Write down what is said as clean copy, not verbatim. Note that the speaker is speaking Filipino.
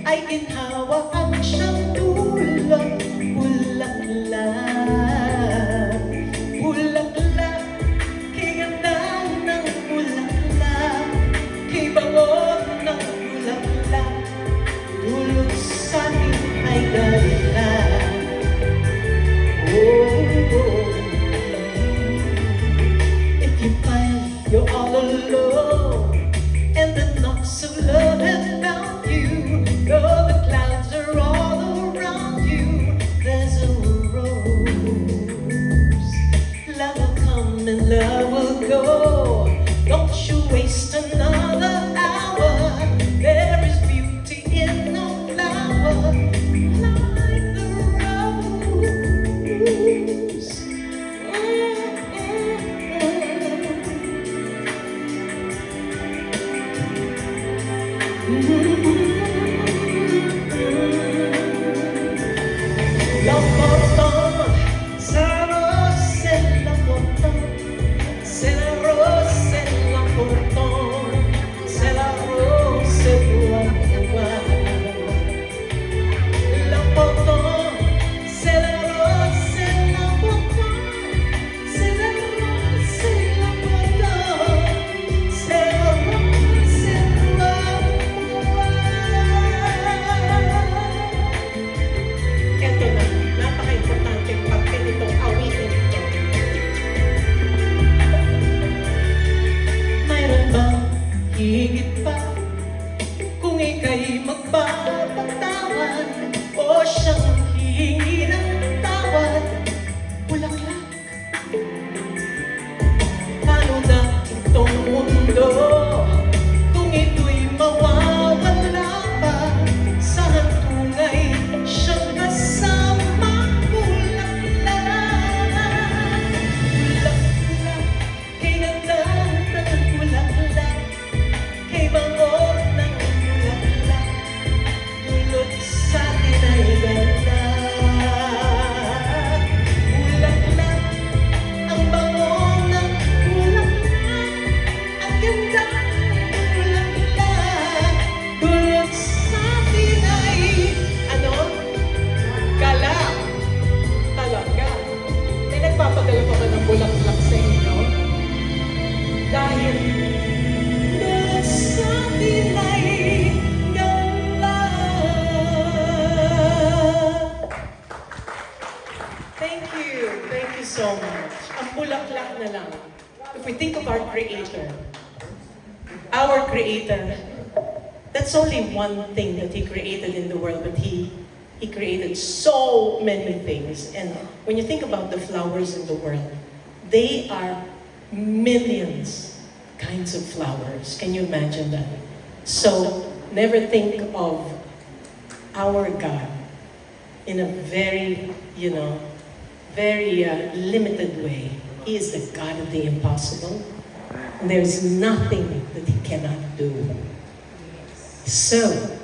ay ginhawa ang siyang dulot. Bulaklak, bulaklak, kay ganda ng bulaklak, kay bangon ng bulaklak, dulot sa'kin ay ganda. If you find you're all alone and the knocks of love have found you, though the clouds are all around you, there's a rose. Love will come and love will go. Don't you waste another hour. There is beauty in the flower, like the rose. La porta, c'est la rose, c'est la porta, c'est la rose, c'est la porta, c'est la rose, c'est la porta, c'est la rose, c'est la porta, c'est la rose, c'est la porta, c'est la rose, c'est la Eto na, napaka-importanteng parte nitong awitin ito. Mayroon bang higit pa kung ika'y magpapatawad o siyang hihingi ng tawad? Bulaklak, paano na itong mundo kung ito'y mawawala pa sa hantungay siyang kasama? Bulaklak, bulaklak, kay ganda ng bulaklak, kay bango ng bulaklak, dulot sa'kin ay ganda. Bulaklak, ang bango ng bulaklak, ang ganda ng bulaklak, dulot sa'kin ay ano? Gala. Talaga. May nagpapadala pa ba ng bulaklak sa inyo? Dahil dulot sa'kin ay gala. Thank you. Thank you so much. Ang bulaklak na lang. If we think of our Creator, that's only one thing that He created in the world, but He created so many things. And when you think about the flowers in the world, they are millions kinds of flowers. Can you imagine that? So never think of our God in a very, very limited way. He is the God of the impossible. And there's nothing that He cannot do. So,